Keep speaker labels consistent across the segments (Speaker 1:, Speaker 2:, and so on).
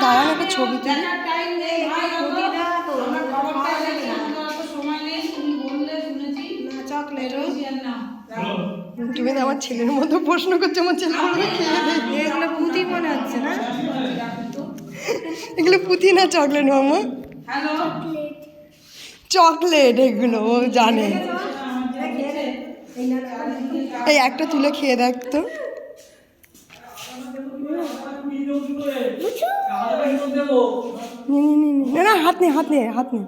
Speaker 1: দাঁড়ান একটা ছবি তুলি। তুমি তো আমার ছেলের মতো প্রশ্ন করছো, আমার ছেলে বলবে খেয়ে দেখি।
Speaker 2: এগুলো পুঁতি মনে হচ্ছে না?
Speaker 1: এগুলো পুঁতি না চকলেট মামা, চকলেট এগুলো ও জানে। এই একটা তুলে খেয়ে দেখ তো। না না হাত নে হাত নে হাত নে।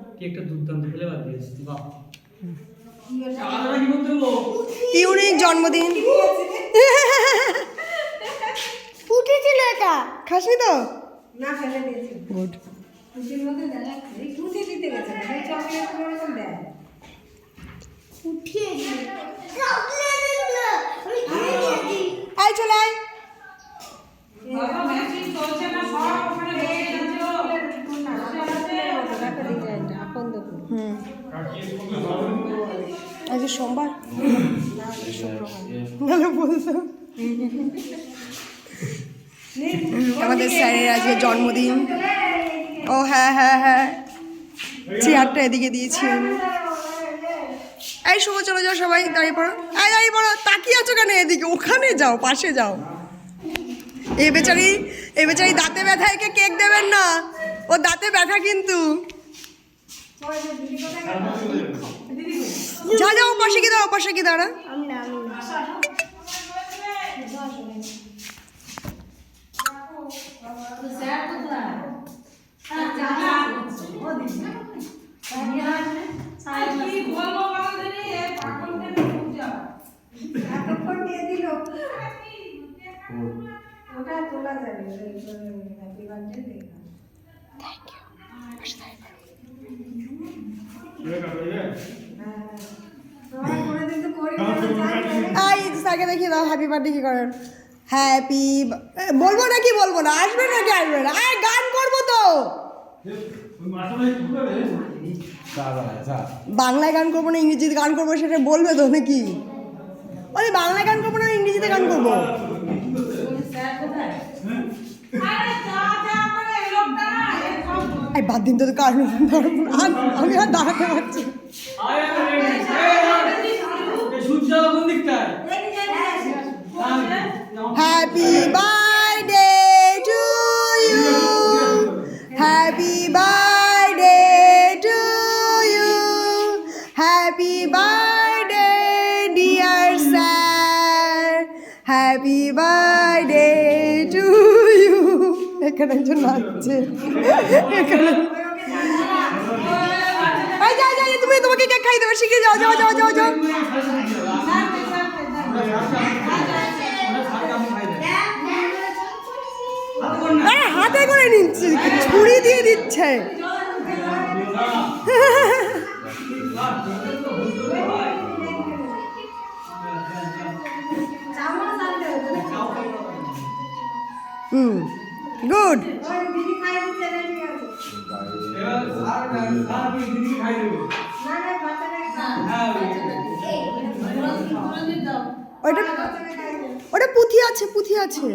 Speaker 1: ইউনিক জন্মদিন।
Speaker 2: উঠেছিল এটা।
Speaker 1: খাসনি তো?
Speaker 2: না ফেলে দিয়েছি।
Speaker 1: গুড।
Speaker 2: পুঁতির মধ্যে দেখাচ্ছে। এই পুঁতি দিতে গেছে। এই চকলেট গুলো এরকম দেয়। উঠিয়ে দিই। চকলেট এগুলো আমি খেয়ে নিয়েছি।
Speaker 1: আয় চলে আয়।
Speaker 3: বাবা ম্যাচিং চলছে না, সব ওখানে বসে যাচ্ছে ও।
Speaker 1: আজ সোমবার নাহলে বলতাম। আমাদের স্যারের আজকে জন্মদিন। ও হ্যাঁ হ্যাঁ হ্যাঁ, চেয়ারটা এদিকে দিয়েছি আমি। এই শুভ চলে যাও সবাই, দাঁড়িয়ে পড়ো। এই দাঁড়িয়ে পড়ো, তাকিয়ে আছো কেন? এদিকে ওখানে যাও, পাশে যাও। এই বেচারি দাঁতে ব্যথা, একে কেক দেবেন না, ও দাঁতে ব্যথা কিন্তু। যা যাও পাশে কি দাও, পাশে কি দাঁড়া।
Speaker 3: কি বলবো বাবাদের এ পাগলকে নিয়ে যাও।
Speaker 2: এতক্ষণ দিয়ে দিল। ওটা তোলা যাবে। হ্যাপি বার্থডে দেখা।
Speaker 1: স্যারকে দেখিয়ে দাও হ্যাপি বার্থডে কি করেন। হ্যাপি বলবো নাকি বলবো না, আসবে নাকি আসবে না? আরে গান করবো তো, বাংলায় গান করবো না ইংরেজিতে গান করবো সেটা বলবে তো নাকি? ওই বাংলায় গান করবো না ইংরেজিতে গান করবো? এই বাদ দিন তো কারণ আমি আর দাঁড়াতে পারছি। Happy birthday to you, happy birthday to you, happy birthday dear sir, happy birthday to you. এখানে একজন নাচছে, এখানে তুমি তোমাকে কেক খাই দেবে, শিখে যাও যাও যাও যাও যাও। আরে হাতে করে নিচ্ছে, ছুরি দিয়ে দিচ্ছে। গুড। ওটা পুঁথি আছে, পুঁথি আছে।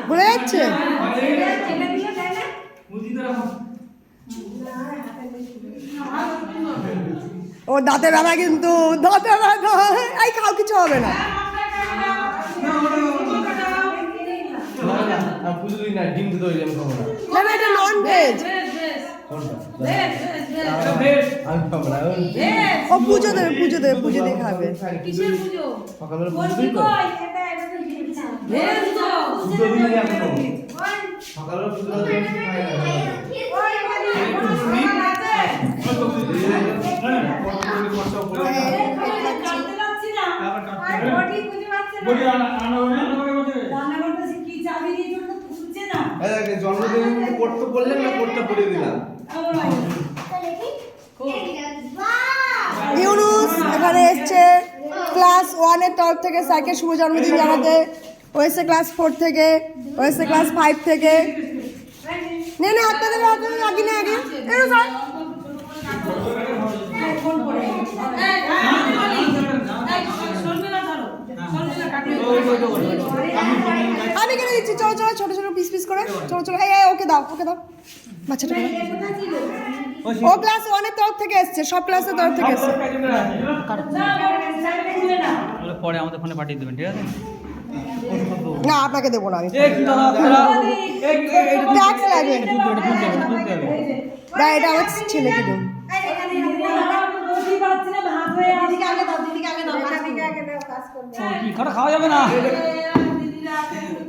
Speaker 1: বলে যাচ্ছে ও দাঁতে ব্যথা, কিন্তু দাঁতে ব্যথা। এই খাও, কিছু হবে না। না না এটা নন ভেজ। ও পুজো দেবে, পুজো দেবে, পুজো দিয়ে খাবে।
Speaker 4: জন্মদিন করতে বললেন না, করতে পড়ে দিলাম।
Speaker 1: ইউনুস এখানে এসছে ক্লাস 1 এর তরফ থেকে স্যারকে শুভ জন্মদিন জানাতে। ও এসছে ক্লাস 4 থেকে, ও এসছে ক্লাস 5 থেকে। না না হাতটা দেবে হাতটা দেবে আগে না আগে এরো স্যার
Speaker 2: ফোন করে
Speaker 1: আমি কেন দিচ্ছি চলো চলো ছোট ছোট পিস পিস করে চলো চলো এই ওকে দাও বাচ্চাটা দাও। ও ক্লাস 1 এর তরফ থেকে এসেছে সব ক্লাসের তরফ থেকে এসেছে
Speaker 5: পরে আমাদের ফোনে পাঠিয়ে দেবেন ঠিক আছে
Speaker 1: না আপনাকে দেবো না আমি
Speaker 5: এই কি দাদা আপনারা
Speaker 1: ট্যাক্স লাগবে না এটা আমার ছেলেকে দেবো
Speaker 5: কি খাওয়া খাওয়া যাবে না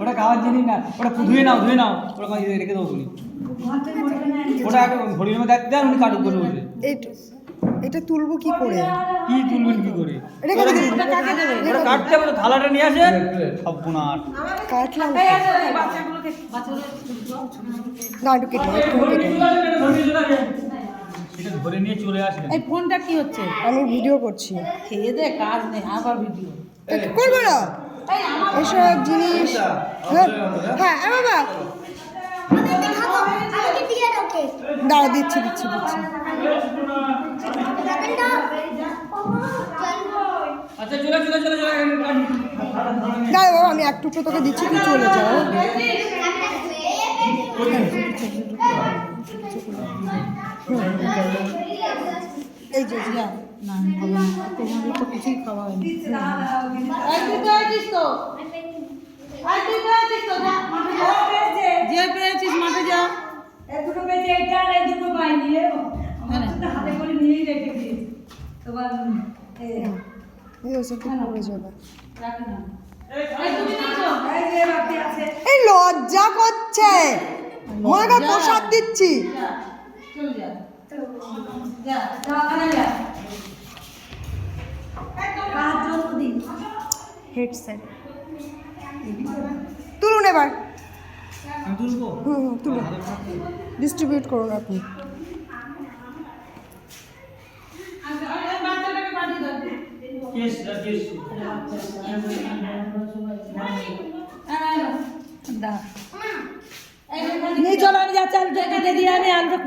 Speaker 5: ওটা খাওয়ার জিনিস না ওটা ধুয়ে নাও ওটা রেখে দেবো বলি ওটা ঘড়ির মধ্যে দেন উনি কাটুক করে বসে
Speaker 1: এটা তুলবো কি করে
Speaker 5: কি তুলবেন কি করে
Speaker 1: রেখে দিন
Speaker 5: ওটা কাটতে হবে তো, থালাটা নিয়ে আসেন সব গুণার
Speaker 1: কাটলাম না একটু কেটে
Speaker 5: এটা ধরে নিয়ে চলে আসবেন
Speaker 2: এই ফোনটা কি হচ্ছে
Speaker 1: আমি ভিডিও করছি
Speaker 2: খেয়ে দে কাজ নেই আবার ভিডিও
Speaker 1: করবো না এসব জিনিস হ্যাঁ হ্যাঁ বাবা দাঁড়া দিচ্ছি
Speaker 5: আচ্ছা চলে
Speaker 1: দাঁড়া বাবা আমি এক টুকরো তোকে দিচ্ছি তুই চলে যাও এই যে
Speaker 2: না তোমাদের তো কিছুই খাওয়া হয়নি যে পেয়েছিস মাঠে যা
Speaker 1: এই ওসব তো পড়ে যাবে এই লজ্জা করছে মাকে প্রসাদ দিচ্ছি হেডসেট তুলুন এবার
Speaker 5: আমি তুলবো
Speaker 1: তুলুন ডিস্ট্রিবিউট করুন আপনি
Speaker 2: নিয়ে চলো আমি যাচ্ছি আলুটা কেটে দিয়ে আমি আলুটা